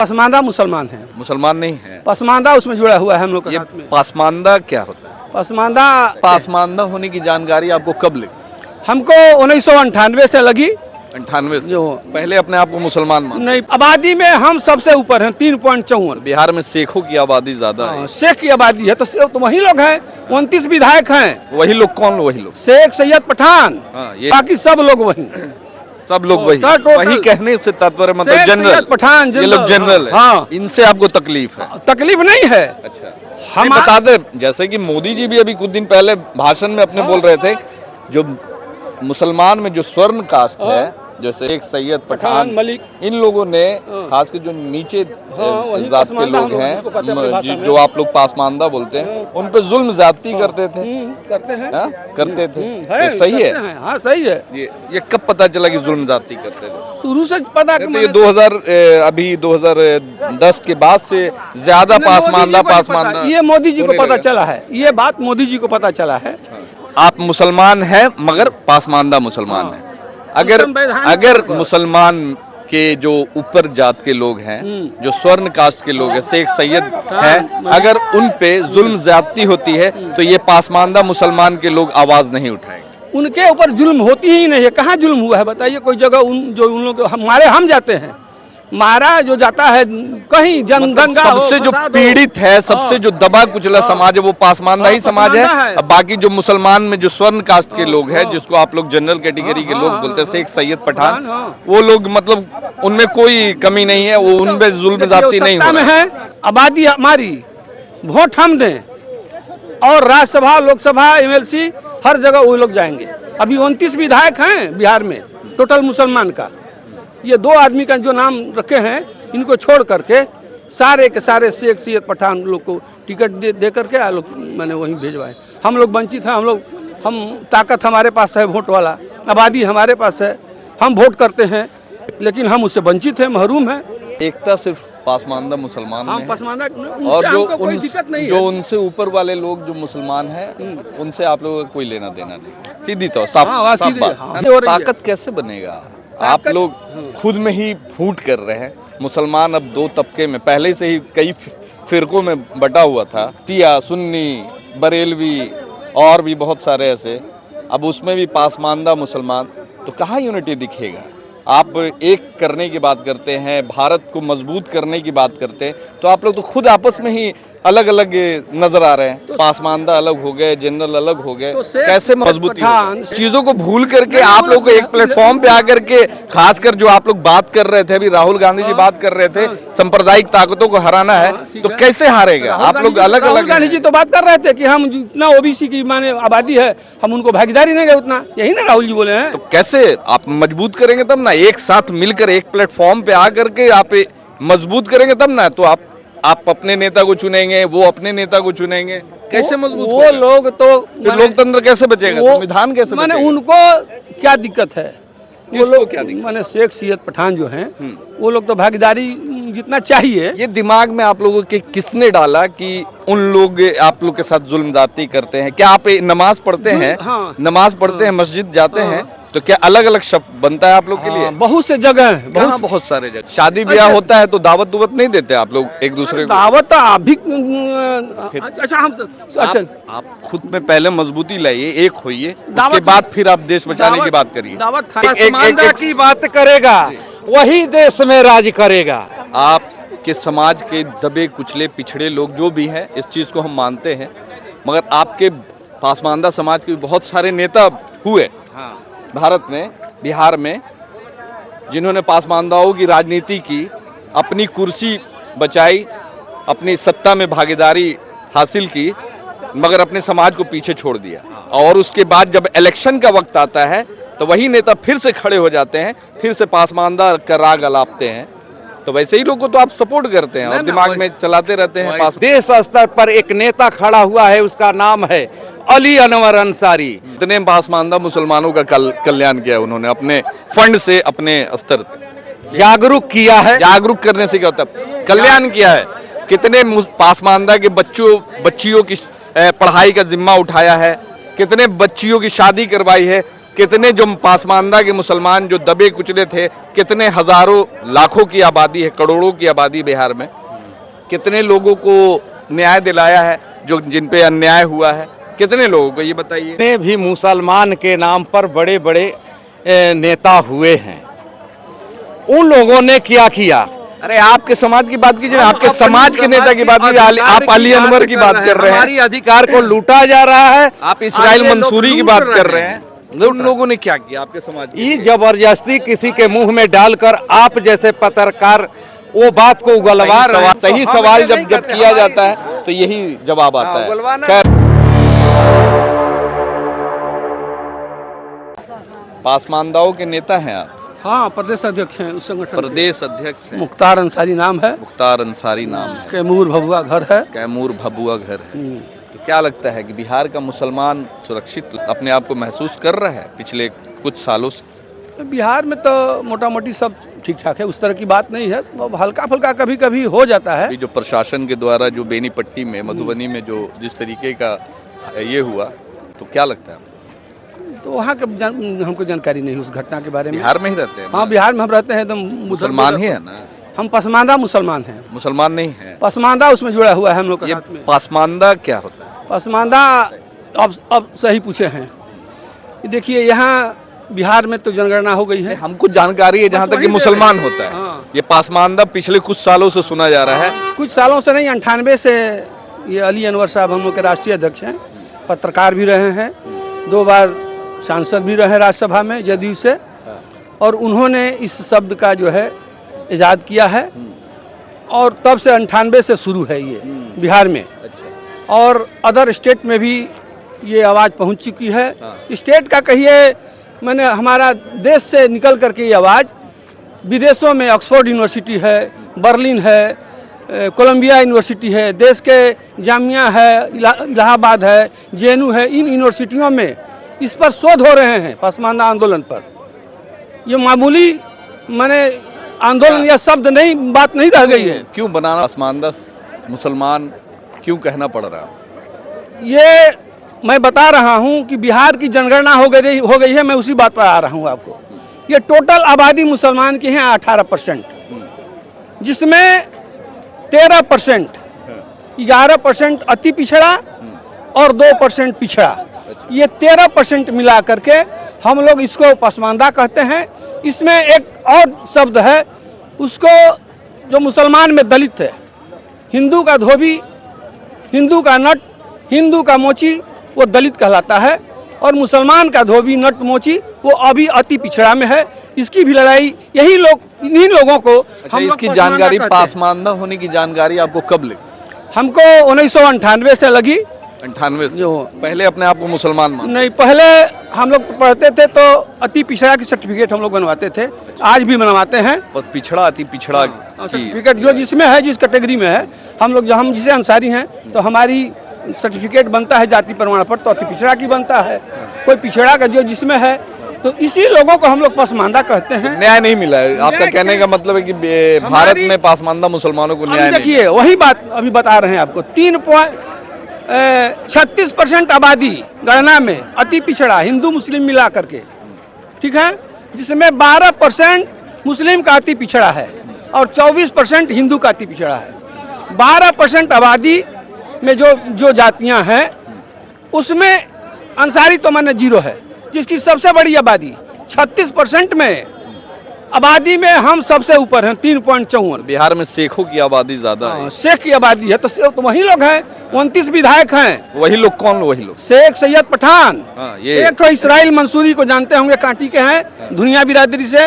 पसमानदा मुसलमान है, मुसलमान नहीं है। पसमानदा उसमें जुड़ा हुआ है हम लोग के ये साथ में। पासमानदा क्या होता है? पासमानदा होने की जानकारी आपको कब लगी? हमको 1998 से लगी। 98 से? जो पहले अपने आप को मुसलमान मान? नहीं, आबादी में हम सबसे ऊपर हैं, 3.54। बिहार में शेखों की आबादी ज्यादा है। शेख की आबादी है तो वही लोग हैं, 29 विधायक हैं। वही लोग कौन? वही लोग शेख, सैयद, पठान, ये बाकी सब लोग वही। सब लोग वही। वही कहने से तात्पर्य मतलब जनरल, पठान, ये लोग जनरल है। हाँ। इनसे आपको तकलीफ है? तकालीफ नहीं है। अच्छा, हम बता दे, जैसे कि मोदी जी भी अभी कुछ दिन पहले भाषण में अपने बोल रहे थे, जो मुसलमान में जो स्वर्ण कास्ट है, जैसे एक सैयद, पठान, मलिक, इन लोगों ने खास कर जो नीचे जात के लोग हैं, जो आप लोग पासमानदा बोलते हैं, उन पे जुल्म ज्यादती करते थे। करते थे। तो सही है? हाँ, सही है। ये कब पता चला कि जुल्म ज्यादती करते थे? शुरू से पता। तो ये 2010 के बाद से ज्यादा पासमानदा ये मोदी जी को पता चला है। ये बात मोदी जी को पता चला है। आप मुसलमान हैं मगर पासमानदा मुसलमान हैं। अगर मुसलमान के जो ऊपर जात के लोग हैं, जो स्वर्ण कास्ट के लोग हैं, शेख, सैयद हैं, अगर उन पे जुल्म ज्यादती होती है तो ये पासमानदा मुसलमान के लोग आवाज नहीं उठाएंगे। उनके ऊपर जुल्म होती ही नहीं है। कहाँ जुल्म हुआ है बताइए? कोई जगह उन लोग हमारे हम जाते हैं, मारा जो जाता है कहीं जनगंगा सबसे जो पीड़ित है, सबसे जो दबा कुचला समाज है वो पासमानदा ही समाज है। अब बाकी जो मुसलमान में जो स्वर्ण कास्ट के लोग हैं, जिसको आप लोग जनरल कैटेगरी के लोग बोलते हैं, शेख, सैयद, पठान, वो लोग मतलब उनमें कोई कमी नहीं है, वो उनमें जुल्म ज्यादती नहीं हो रहा है। आबादी हमारी, वोट हम दें और राज्यसभा, लोकसभा, MLC हर जगह वो लोग जाएंगे। अभी 29 विधायक हैं बिहार में टोटल मुसलमान का। ये 2 आदमी का जो नाम रखे हैं, इनको छोड़ करके सारे के सारे शेख, सैयद, पठान लोग को टिकट दे करके लोग मैंने वहीं भेजवाए। हम लोग वंचित हैं। हम ताकत हमारे पास है, वोट वाला आबादी हमारे पास है, हम वोट करते हैं, लेकिन हम उससे वंचित हैं, महरूम हैं। एकता सिर्फ पासमानदा मुसलमान में है। पासमानदा और जो उनसे ऊपर वाले लोग जो मुसलमान हैं, उनसे आप लोगों का कोई लेना देना नहीं। सीधी तो साफ बात। ताकत कैसे बनेगा? आप लोग खुद में ही फूट कर रहे हैं। मुसलमान अब 2 तबके में, पहले से ही कई फिरकों में बटा हुआ था, शिया, सुन्नी, बरेलवी और भी बहुत सारे ऐसे। अब उसमें भी पासमानदा मुसलमान, तो कहाँ यूनिटी दिखेगा? आप एक करने की बात करते हैं, भारत को मजबूत करने की बात करते हैं, तो आप लोग तो खुद आपस में ही अलग अलग नजर आ रहे हैं। तो पासमानदा अलग हो गए, जनरल अलग हो गए, तो कैसे मजबूती? चीजों को भूल करके आप लोग को एक प्लेटफॉर्म पे आकर के, खासकर जो आप लोग बात कर रहे थे, अभी राहुल गांधी जी बात कर रहे थे, सांप्रदायिक ताकतों को हराना है, तो कैसे हारेगा? आप लोग अलग अलग। गांधी जी तो बात कर रहे थे कि हम जितना OBC की माने आबादी है, हम उनको भागीदारी नहीं उतना, यही ना राहुल जी बोले हैं। तो कैसे आप मजबूत करेंगे? तब ना एक साथ मिलकर एक प्लेटफॉर्म पे आकर के आप मजबूत करेंगे, तब ना। तो आप अपने नेता को चुनेंगे, वो अपने नेता को चुनेंगे, कैसे मजबूत? वो लोग तो लोकतंत्र कैसे बचेगा? संविधान कैसे बचेगा? उनको क्या दिक्कत है? वो लोग क्या दिक्कत? माने शेख, सैयद, पठान जो हैं, वो लोग तो भागीदारी जितना चाहिए। ये दिमाग में आप लोगों के किसने डाला कि उन लोग आप लोग के साथ जुल्म ज्यादती करते हैं? क्या आप नमाज पढ़ते हैं? नमाज पढ़ते हैं, मस्जिद जाते हैं, तो क्या अलग अलग शब्द बनता है आप लोग के लिए? बहुत से जगह, बहुत सारे जगह शादी ब्याह होता है तो दावत नहीं देते आप लोग एक दूसरे को? दावत अभी आप खुद में पहले मजबूती लाइए, एक होइए, उसके बाद फिर आप देश बचाने की बात करिए। पासमानदा की बात करेगा, वही देश में राज करेगा। आपके समाज के दबे कुचले पिछड़े लोग जो भी हैं, इस चीज को हम मानते हैं, मगर आपके पासमानदा समाज के बहुत सारे नेता हुए भारत में, बिहार में, जिन्होंने पासमानदाओं की राजनीति की, अपनी कुर्सी बचाई, अपनी सत्ता में भागीदारी हासिल की, मगर अपने समाज को पीछे छोड़ दिया। और उसके बाद जब इलेक्शन का वक्त आता है तो वही नेता फिर से खड़े हो जाते हैं, फिर से पासमानदा का राग अलापते हैं। तो वैसे ही लोगों को तो आप सपोर्ट करते हैं और दिमाग में चलाते रहते हैं। देश स्तर पर एक नेता खड़ा हुआ है, उसका नाम है अली अनवर अंसारी। इतने पासमानदा मुसलमानों का कल्याण किया उन्होंने, अपने फंड से, अपने स्तर जागरूक किया है। जागरूक करने से क्या होता है? कल्याण किया है। कितने पासमानदा के बच्चियों की पढ़ाई का जिम्मा उठाया है, कितने बच्चियों की शादी करवाई है, कितने जो पासमानदा के मुसलमान जो दबे कुचले थे, कितने हजारों लाखों की आबादी है, करोड़ों की आबादी बिहार में, कितने लोगों को न्याय दिलाया है जो जिन पे अन्याय हुआ है, कितने लोगों को ये बताइए। में भी मुसलमान के नाम पर बड़े बड़े नेता हुए हैं, उन लोगों ने क्या किया? अरे आपके समाज की बात कीजिए, आपके समाज के नेता की बात कीजिए, आप अली अनवर की बात कर रहे हैं। हमारी अधिकार को लूटा जा रहा है। आप इस्राइल मंसूरी की बात कर रहे हैं। उन लोगों ने क्या किया आपके समाज के? ये जबरदस्ती किसी के मुंह में डालकर आप जैसे पत्रकार वो बात को उगलवा रहे हैं। सही सवाल जब किया जाता है तो यही जवाब आता है। खैर, पासमानदाओं के नेता हैं आप? हाँ, प्रदेश अध्यक्ष हैं उस संगठन के। प्रदेश अध्यक्ष हैं। मुख्तार अंसारी नाम है। मुख्तार अंसारी नाम है। कैमूर भभुआ घर है। कैमूर भभुआ घर है। तो क्या लगता है कि बिहार का मुसलमान सुरक्षित अपने आप को महसूस कर रहा है पिछले कुछ सालों से? बिहार में तो मोटा मोटी सब ठीक ठाक है, उस तरह की बात नहीं है। हल्का फुल्का कभी कभी हो जाता है। जो प्रशासन के द्वारा जो बेनीपट्टी में, मधुबनी में जो जिस तरीके का ये हुआ, तो क्या लगता है? तो वहाँ के हमको जानकारी नहीं उस घटना के बारे में। बिहार में ही रहते हैं? हाँ, बिहार में हम रहते हैं। एकदम मुसलमान ही है ना? हम पसमानदा मुसलमान हैं। मुसलमान नहीं है? पसमानदा उसमें जुड़ा हुआ है हम लोग के साथ में। पासमानदा क्या होता है? पसमानदा अब सही पूछे हैं। देखिए, यहाँ बिहार में तो जनगणना हो गई है। हमको जानकारी है जहाँ तक कि मुसलमान होता है। हाँ। ये पासमानदा पिछले कुछ सालों से सुना जा रहा है। कुछ सालों से नहीं, 98 से ये अली अनवर साहब हम लोग के राष्ट्रीय अध्यक्ष हैं, पत्रकार भी रहे हैं, 2 बार सांसद भी रहे राज्यसभा में जदयू से, और उन्होंने इस शब्द का जो है इजाद किया है। और तब से 98 से शुरू है ये बिहार में। और अदर स्टेट में भी ये आवाज़ पहुंच चुकी है। स्टेट का कहिए, मैंने हमारा देश से निकल करके ये आवाज़ विदेशों में ऑक्सफोर्ड यूनिवर्सिटी है, बर्लिन है, कोलंबिया यूनिवर्सिटी है, देश के जामिया है, इलाहाबाद है, जेएनयू है, इन यूनिवर्सिटियों में इस पर शोध हो रहे हैं पसमानदा आंदोलन पर। ये मामूली माने आंदोलन या शब्द नहीं, बात नहीं रह गई है। क्यों बनाना पसमानदा मुसलमान क्यों कहना पड़ रहा है? ये मैं बता रहा हूं कि बिहार की जनगणना हो गई है। मैं उसी बात पर आ रहा हूं आपको। ये टोटल आबादी मुसलमान की है 18%, जिसमें 13%, 11% अति पिछड़ा और 2% पिछड़ा। ये 13% मिला करके हम लोग इसको पसमानदा कहते हैं। इसमें एक और शब्द है, उसको जो मुसलमान में दलित है, हिंदू का धोबी, हिंदू का नट, हिंदू का मोची, वो दलित कहलाता है। और मुसलमान का धोबी, नट, मोची वो अभी अति पिछड़ा में है। इसकी भी लड़ाई यही लोग, इन्हीं लोगों को हम इसकी जानकारी, पासमानदा होने की जानकारी आपको कब लगी? हमको 1998 से लगी। 98 से? पहले अपने आप को मुसलमान मान? नहीं, पहले हम लोग पढ़ते थे तो अति पिछड़ा की सर्टिफिकेट हम लोग बनवाते थे, आज भी बनवाते हैं। पिछड़ा, अति पिछड़ा सर्टिफिकेट जो जिसमें है, जिस कैटेगरी में है, हम लोग, हम जिसे अंसारी हैं तो हमारी सर्टिफिकेट बनता है जाति प्रमाण पत्र, तो अति पिछड़ा की बनता है। कोई पिछड़ा का जो जिसमें है, तो इसी लोगों को हम लोग पसमानदा कहते हैं। न्याय नहीं मिला है आपका कहने का मतलब है कि भारत में पासमानदा मुसलमानों को न्याय नहीं? देखिए, वही बात अभी बता रहे हैं आपको। 36% आबादी गणना में अति पिछड़ा, हिंदू मुस्लिम मिला करके, ठीक है, जिसमें 12% मुस्लिम का अति पिछड़ा है और 24% हिंदू का अति पिछड़ा है। 12% आबादी में जो जातियां हैं, उसमें अंसारी तो माने 0 है, जिसकी सबसे बड़ी आबादी 36% में आबादी में हम सबसे ऊपर हैं, 3.54। बिहार में शेखों की आबादी ज्यादा है। शेख की आबादी है, तो वही लोग हैं। 29 विधायक हैं। वही लोग कौन? वही लोग शेख सैयद पठान, ये एक तो इस्राइल मंसूरी को जानते होंगे, कांटी के हैं, दुनिया बिरादरी से।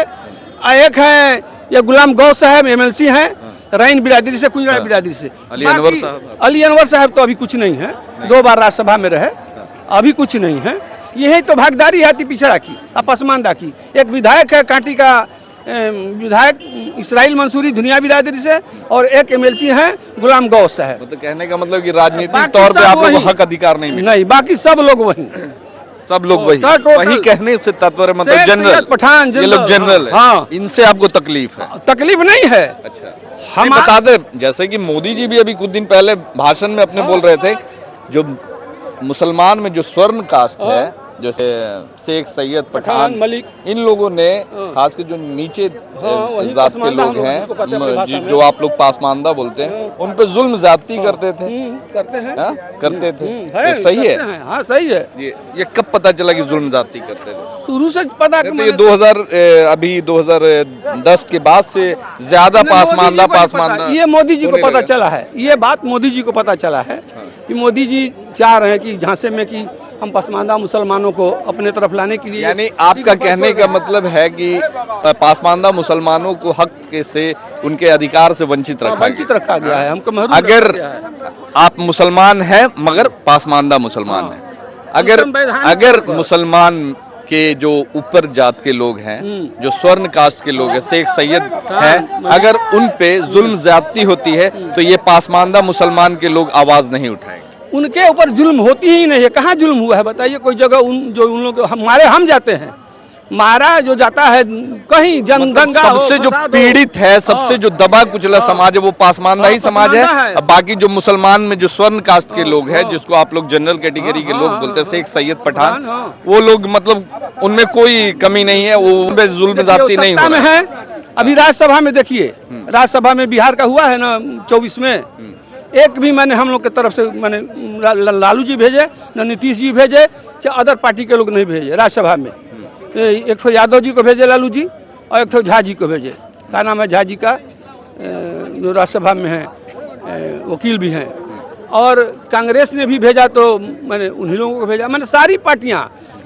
एक है ये गुलाम गौ साहब, MLC हैं, रैन बिरादरी से, कुंजरा बिरादरी से। अली अनवर साहब तो अभी कुछ नहीं है, 2 बार राज्यसभा में रहे, अभी कुछ नहीं है। यही तो भागीदारी है अति पिछड़ा की, पसमानदा की। एक विधायक है कांटी का, विधायक इस्राइल मंसूरी, दुनिया बिरादरी से, और एक MLC है गुलाम गौ साहब। मतलब कहने का मतलब कि राजनीतिक तौर पे आप लोगों को हक अधिकार नहीं मिला? नहीं, बाकी सब लोग वही, सब लोग वही कहने से तात्पर्य मतलब जनरल पठान, ये लोग जनरल है। हाँ, इनसे आपको तकलीफ है? तकलीफ नहीं है। अच्छा, हम बता दें, जैसे कि मोदी जी भी अभी कुछ दिन पहले भाषण में अपने बोल रहे थे, जो मुसलमान में जो स्वर्ण कास्ट है जैसे शेख सैयद पठान पठान, मलिक। इन लोगों ने खासकर जो नीचे वही जात के पसमानदा लोग हम लोग जिसको कहते हैं अपनी भाषा हैं में। जो आप लोग पासमानदा बोलते हैं उन पे जुल्म ज्यादती करते थे। करते हैं। हाँ? करते थे है, तो सही है करते हैं। हाँ सही है। ये कब पता चला कि जुल्म ज्यादती करते थे? शुरू से पता तो ये 2010 के बाद से ज्यादा पासमानदा ये मोदी जी को होने पता लगा। चला है। ये बात मोदी जी को पता चला है कि मोदी जी चाह रहे हैं कि झांसे में कि हम पसमानदा मुसलमानों को अपने तरफ लाने के लिए, यानी आपका कहने का मतलब है कि पासमानदा मुसलमानों को हक से उनके अधिकार से वंचित रखा गया है। हमको महरूम अगर रखा गया है। आप मुसलमान हैं मगर पासमानदा मुसलमान हैं, अगर मुसलमान के जो ऊपर जात के लोग हैं, जो स्वर्ण कास्ट के लोग हैं, शेख सैयद हैं, अगर उन पे जुल्म ज्यादती होती है तो ये पासमानदा मुसलमान के लोग आवाज नहीं उठाएंगे। उनके ऊपर जुल्म होती ही नहीं है। कहाँ जुल्म हुआ है बताइए? कोई जगह उन लोग हमारे हम जाते हैं, मारा जो जाता है कहीं जनगंगा सबसे जो पीड़ित है, सबसे जो दबा कुचला समाज है वो पासमानदा ही समाज है। अब बाकी जो मुसलमान में जो स्वर्ण कास्ट के लोग हैं, जिसको आप लोग जनरल कैटेगरी के लोग बोलते हैं, शेख सैयद पठान, वो लोग मतलब उनमें कोई कमी नहीं है, वो उनपे जुल्म ज्यादती नहीं हो रहा है। अभी राज्यसभा में देखिए, राज्यसभा में बिहार का हुआ है ना 24 में, एक भी मैंने हम लोग की तरफ से मैंने लालू जी भेजे, न नीतीश जी भेजे, चाहे अदर पार्टी के लोग नहीं भेजे राज्यसभा में। एक तो यादव जी को भेजे लालू जी, और एक तो झा जी को भेजे। क्या नाम है झा जी का, जो राज्यसभा में है, वकील भी हैं। और कांग्रेस ने भी भेजा तो मैंने उन्हीं लोगों को भेजा। मैंने सारी पार्टियां,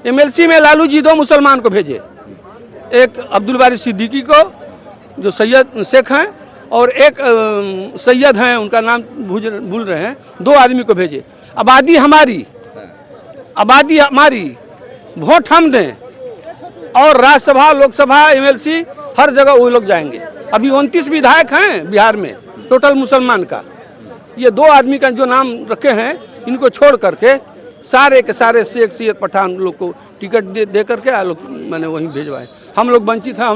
एमएलसी में लालू जी 2 मुसलमान को भेजे, एक अब्दुल बारी सिद्दीकी को जो सैयद शेख हैं, और एक सैयद हैं उनका नाम भूल रहे हैं, 2 आदमी को भेजे। आबादी हमारी, वोट हम दें, और राज्यसभा लोकसभा एमएलसी हर जगह वो लोग जाएंगे। अभी 29 विधायक हैं बिहार में टोटल मुसलमान का। ये 2 आदमी का जो नाम रखे हैं, इनको छोड़ करके सारे के सारे शेख सैयद पठान लोग को टिकट दे करके आ लोग मैंने वहीं भेजवाए। हम लोग वंचित हैं,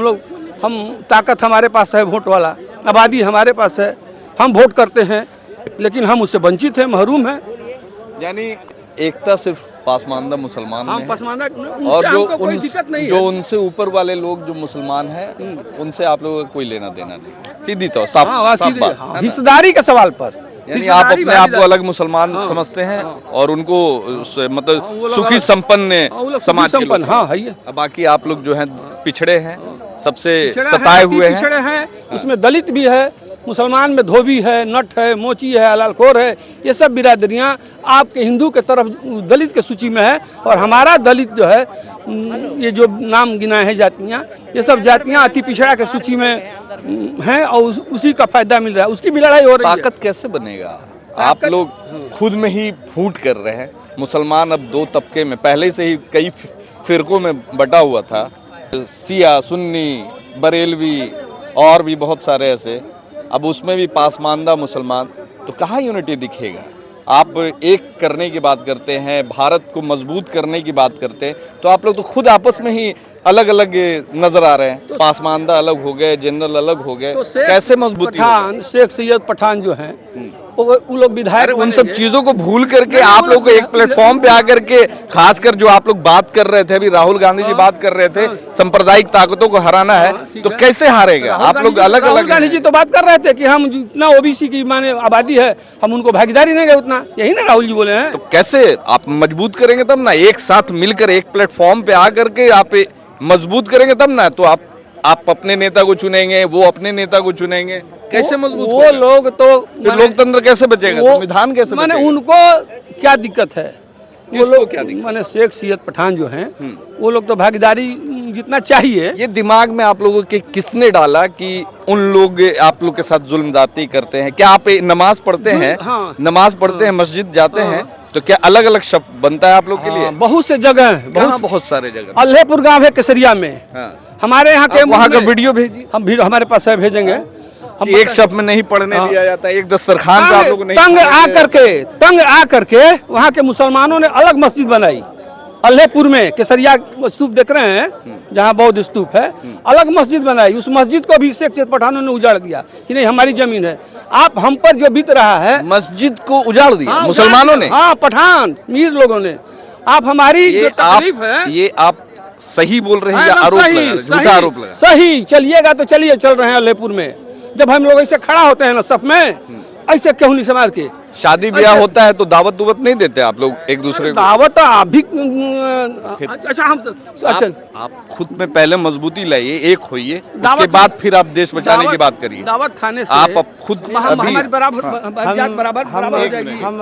हम ताकत हमारे पास है, वोट वाला आबादी हमारे पास है, हम वोट करते हैं, लेकिन हम उससे वंचित हैं, महरूम हैं। यानी एकता सिर्फ पासमानदा मुसलमान में है, पासमानदा, और जो है। उनसे ऊपर वाले लोग जो मुसलमान हैं उनसे आप लोगों का कोई लेना देना नहीं, सीधी तौर साफ बात। हिस्सेदारी के सवाल पर, यानी आप अपने आप को अलग मुसलमान समझते हैं और उनको मतलब सुखी संपन्न समाज के लोग। हाँ है ये। बाकी आप लोग जो हैं पिछड़े हैं, सबसे सताए हुए हैं। उसमें दलित भी है, मुसलमान में धोबी है, नट है, मोची है, हलालखोर है। ये सब बिरादरियां आपके हिंदू के तरफ दलित के सूची में है, और हमारा दलित जो है, ये जो नाम गिनाए हैं जातियां, ये सब जातियां अति पिछड़ा के सूची में हैं, और उसी का फायदा मिल रहा है, उसकी भी लड़ाई हो रही है। ताकत कैसे बनेगा? आप लोग खुद में ही फूट कर रहे हैं। मुसलमान अब 2 तबके में पहले से ही कई फिरकों में बटा हुआ था, शिया, सुन्नी, बरेलवी और भी बहुत सारे ऐसे। अब उसमें भी पासमानदा मुसलमान, तो कहाँ यूनिटी दिखेगा? आप एक करने की बात करते हैं, भारत को मजबूत करने की बात करते हैं, तो आप लोग तो खुद आपस में ही अलग अलग नजर आ रहे हैं। तो पासमानदा अलग हो गए, जनरल अलग हो गए, तो कैसे मजबूती? शेख सैयद पठान जो हैं, वो लोग विधायक, उन सब चीजों को भूल करके आप लोग को एक प्लेटफॉर्म पे आकर के, खासकर जो आप लोग बात कर रहे थे, अभी राहुल गांधी जी बात कर रहे थे, सांप्रदायिक ताकतों को हराना है, तो कैसे हारेगा? आप लोग अलग अलग। राहुल गांधी जी तो बात कर रहे थे कि हम जितना ओबीसी की माने आबादी है, हम उनको भागीदारी देंगे उतना, यही ना राहुल जी बोले हैं। तो कैसे आप मजबूत करेंगे? तब ना, एक साथ मिलकर एक प्लेटफॉर्म पे आकर के आप मजबूत करेंगे तब ना। तो आप अपने नेता को चुनेंगे, वो अपने नेता को चुनेंगे, कैसे मजबूत? वो लोग तो लोकतंत्र कैसे बचेगा? संविधान कैसे बचेगा? उनको क्या दिक्कत है? वो लोग क्या दिक्कत? माने शेख सैयद पठान जो हैं, वो लोग तो भागीदारी जितना चाहिए। ये दिमाग में आप लोगों के किसने डाला कि उन लोग आप लोग के साथ जुल्म ज्यादती करते हैं? क्या आप नमाज पढ़ते हैं? नमाज पढ़ते हैं, मस्जिद जाते हैं, तो क्या अलग अलग शब्द बनता है आप लोग के लिए? बहुत से जगह, बहुत सारे जगह। अल्लाहपुर गांव है केसरिया में, हमारे यहाँ के, वहाँ का वीडियो भेजिए, हम हमारे पास है, भेजेंगे। एक शब्द में नहीं पढ़ने दिया जाता, एक दस्तरखान पे आप लोगों ने तंग आ करके वहाँ के मुसलमानों ने अलग मस्जिद बनाई। अल्लाहपुर में केसरिया स्तूप देख रहे हैं, जहाँ बौद्ध स्तूप है, अलग मस्जिद बनाई। उस मस्जिद को भी शेख सैयद पठानों ने उजाड़ दिया कि नहीं हमारी जमीन है। आप हम पर जो बीत रहा है, मस्जिद को उजाड़ दिया मुसलमानों ने। हाँ, पठान मीर लोगों ने आप हमारी जो तकलीफ है ये आप सही बोल रहे हैं या हाँ, आरोप सही, लगा रहे हैं? सही, झूठा आरोप लगा सही चलिएगा तो चलिए, चल रहे हैं लेपुर में। जब हम लोग ऐसे खड़ा होते हैं ना सब में, ऐसे क्यों नहीं संभाल के शादी ब्याह होता है तो दावत दुवत नहीं देते आप लोग एक दूसरे को? दावत आप भी अच्छा हम अच्छा आप खुद में पहले मजबूती लाइए, एक होइए, उसके दावत- बाद फिर आप देश बचाने की बात करिए। दावत खाने से आप अब खुद हमारी अभी बराबर जात बराबर हो जाएगी। हम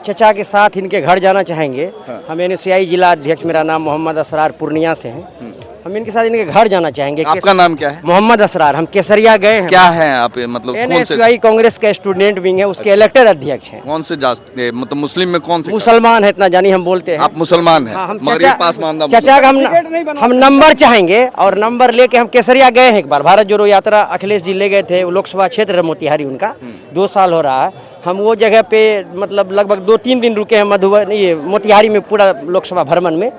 चचा के साथ इनके घर जाना चाहेंगे। हम NSCI जिला अध्यक्ष, मेरा नाम मोहम्मद असरार पूर्णिया से हैं। हम इनके साथ इनके घर जाना चाहेंगे। आपका नाम क्या है? मोहम्मद असरार। हम केसरिया गए हैं। क्या है आप मतलब कौन से NSCI कांग्रेस का स्टूडेंट विंग है, उसके इलेक्टेड अध्यक्ष हैं। कौन से मतलब मुस्लिम में कौन से? मुसलमान है, इतना जानी हम बोलते हैं। आप मुसलमान हैं? हाँ, हम मगर ये पासमानदा चचा का हम नंबर चाहेंगे, और नंबर लेके हम केसरिया गए हैं एक बार। भारत जोड़ो यात्रा अखिलेश जी ले गए थे, वो लोकसभा क्षेत्र है मोतिहारी उनका, 2 साल हो रहा है। हम वो जगह पे मतलब लगभग 2-3 दिन रुके हैं मधुबनी, ये मोतिहारी में पूरा लोकसभा भ्रमण में।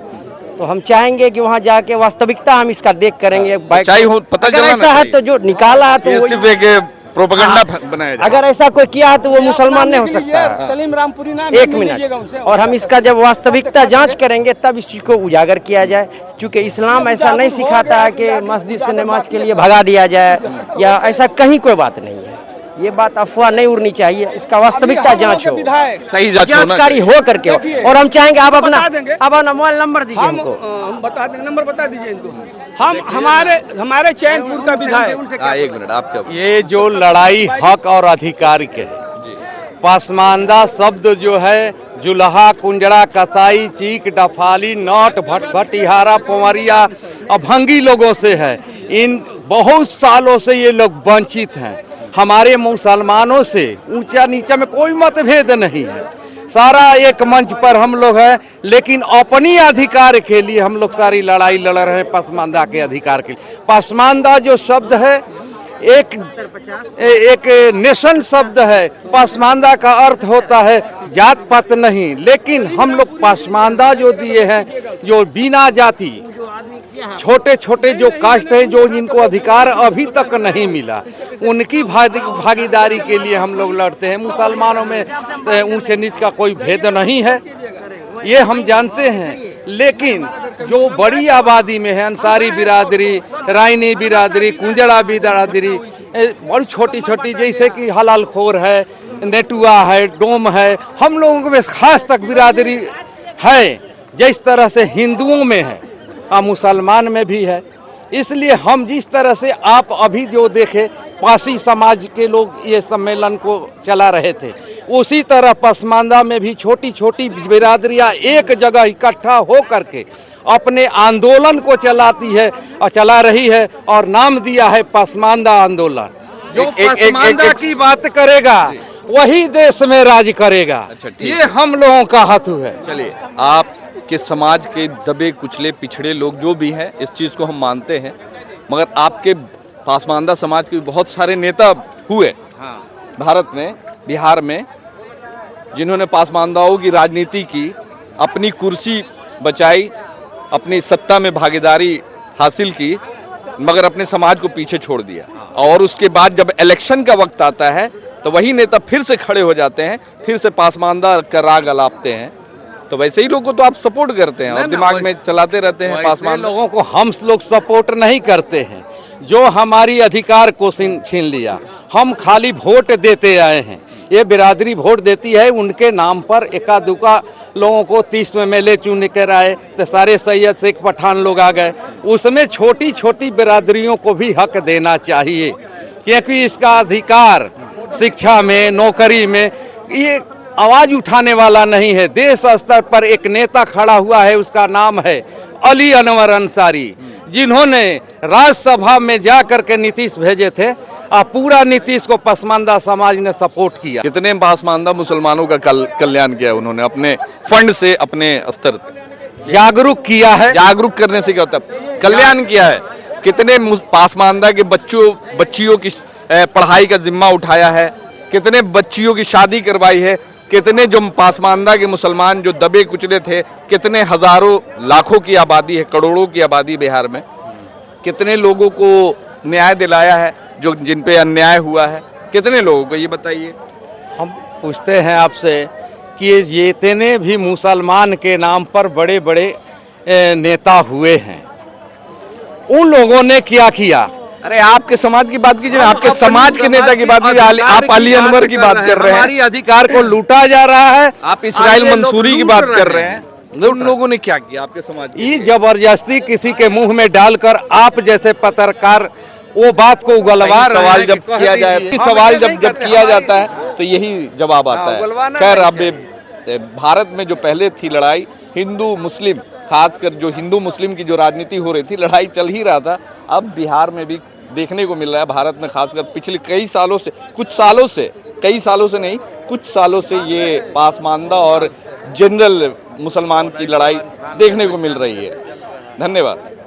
तो हम चाहेंगे कि वहाँ जाके वास्तविकता हम इसका देख करेंगे। सच्चाई हो, पता अगर चलना ऐसा है चाहिए। तो जो निकाला है तो ये वो- सिर्फ एक प्रोपेगेंडा बनाया जाए। अगर ऐसा कोई किया है तो वो मुसलमान नहीं हो सकता है। सलीम रामपुरी नाम एक मिल लीजिएगा मिनट, उनसे। और हम इसका जब वास्तविकता जांच करेंगे तब इस चीज को उजागर किया जाए। क्योंकि इस्लाम ऐसा नहीं सिखाता है कि मस्जिद से नमाज के लिए भगा दिया जाए, या ऐसा कहीं कोई बात नहीं है। ये बात अफवाह नहीं उड़नी चाहिए, इसका वास्तविकता जांच हो, सही जांच होना जानकारी चाहिए। हो करके हो। और हम चाहेंगे आप अपना मोबाइल नंबर दीजिए हम हमको। हम बता देंगे, नंबर बता दीजिए इनको। हम हमारे चैनपुर का विधायक। हाँ, एक मिनट, आप क्या? ये जो लड़ाई हक और अधिकार के है, पसमानदा शब्द जो है जुल्हा, कुंजड़ा, कसाई, चीक, डफाली, नौट, भटिहारा, पवरिया, अभंगी लोगों से है। इन बहुत सालों से ये लोग वंचित हैं। हमारे मुसलमानों से ऊंचा नीचा में कोई मतभेद नहीं है, सारा एक मंच पर हम लोग हैं। लेकिन अपनी अधिकार के लिए हम लोग सारी लड़ाई लड़ रहे हैं, पसमानदा के अधिकार के लिए। पसमानदा जो शब्द है एक नेशन शब्द है। पसमानदा का अर्थ होता है जात पात नहीं, लेकिन हम लोग पसमानदा जो दिए हैं, जो बिना जाति, छोटे छोटे जो कास्ट हैं, जो जिनको अधिकार अभी तक नहीं मिला, उनकी भागीदारी के लिए हम लोग लड़ते हैं। मुसलमानों में ऊंचे नीच का कोई भेद नहीं है, ये हम जानते हैं। लेकिन जो बड़ी आबादी में है, अंसारी बिरादरी, राइनी बिरादरी, कुंजड़ा बिरादरी, बड़ी छोटी छोटी, जैसे कि हलाल खोर है, नेटुआ है, डोम है, हम लोगों में खास तक बिरादरी है। जिस तरह से हिंदुओं में है, मुसलमान में भी है। इसलिए हम जिस तरह से आप अभी जो देखे पासी समाज के लोग ये सम्मेलन को चला रहे थे, उसी तरह पसमानदा में भी छोटी छोटी बिरादरियां एक जगह इकट्ठा हो करके अपने आंदोलन को चलाती है और चला रही है, और नाम दिया है पसमानदा आंदोलन। जो पसमानदा की बात करेगा वही देश में राज करेगा। अच्छा, ठीक ये हम लोगों का हथु है। चलिए, आप के समाज के दबे कुचले पिछड़े लोग जो भी हैं, इस चीज़ को हम मानते हैं, मगर आपके पासमानदा समाज के बहुत सारे नेता हुए भारत में, बिहार में, जिन्होंने पासमानदाओं की राजनीति की, अपनी कुर्सी बचाई, अपनी सत्ता में भागीदारी हासिल की, मगर अपने समाज को पीछे छोड़ दिया। और उसके बाद जब इलेक्शन का वक्त आता है तो वही नेता फिर से खड़े हो जाते हैं, फिर से पासमानदा का राग अलापते हैं। तो वैसे ही लोगों को तो आप सपोर्ट करते हैं और दिमाग में चलाते रहते हैं। पासमानदा लोगों को हम लोग सपोर्ट नहीं करते हैं, जो हमारी अधिकार को छीन लिया। हम खाली वोट देते आए हैं। ये बिरादरी वोट देती है, उनके नाम पर एका दुका लोगों को 30 में MLA चुन कर आए, तो सारे सैयद शेख पठान लोग आ गए। उसमें छोटी छोटी बिरादरियों को भी हक देना चाहिए, क्योंकि इसका अधिकार शिक्षा में, नौकरी में, ये आवाज उठाने वाला नहीं है। देश स्तर पर एक नेता खड़ा हुआ है, उसका नाम है अली अनवर अंसारी, जिन्होंने राज्यसभा में जाकर के नीतीश भेजे थे, और पूरा नीतीश को पसमानदा समाज ने सपोर्ट किया। कितने पासमानदा मुसलमानों का कल्याण किया उन्होंने अपने फंड से, अपने स्तर पे जागरूक किया है। जागरूक करने से क्या होता है? कल्याण किया है। कितने पासमानदा के बच्चियों की पढ़ाई का जिम्मा उठाया है, कितने बच्चियों की शादी करवाई है, कितने जो पासमानदा के मुसलमान जो दबे कुचले थे, कितने हजारों लाखों की आबादी है, करोड़ों की आबादी बिहार में, कितने लोगों को न्याय दिलाया है, जो जिन पे अन्याय हुआ है, कितने लोगों को, ये बताइए। हम पूछते हैं आपसे कि ये जितने भी मुसलमान के नाम पर बड़े बड़े नेता हुए हैं, उन लोगों ने क्या किया। अरे आपके समाज की बात कीजिए, आपके समाज के नेता की बात कीजिए। आप अली अनवर की बात कर रहे हैं, हमारी अधिकार को लूटा जा रहा है। आप इस्राइल मंसूरी की बात कर रहे हैं। उन लोगों ने क्या किया आपके समाज ये जबरदस्ती किसी के मुंह में डालकर आप जैसे पत्रकार वो बात को उगलवा रहे हैं। सवाल जब किया जाए, सवाल जब किया जाता है तो यही जवाब आता है। खैर, अब भारत में जो पहले थी लड़ाई हिंदू मुस्लिम, खासकर जो हिंदू मुस्लिम की जो राजनीति हो रही थी, लड़ाई चल ही रहा था। अब बिहार में भी देखने को मिल रहा है, भारत में खासकर पिछले कई सालों से नहीं, कुछ सालों से ये पासमानदा और जनरल मुसलमान की लड़ाई देखने को मिल रही है। धन्यवाद।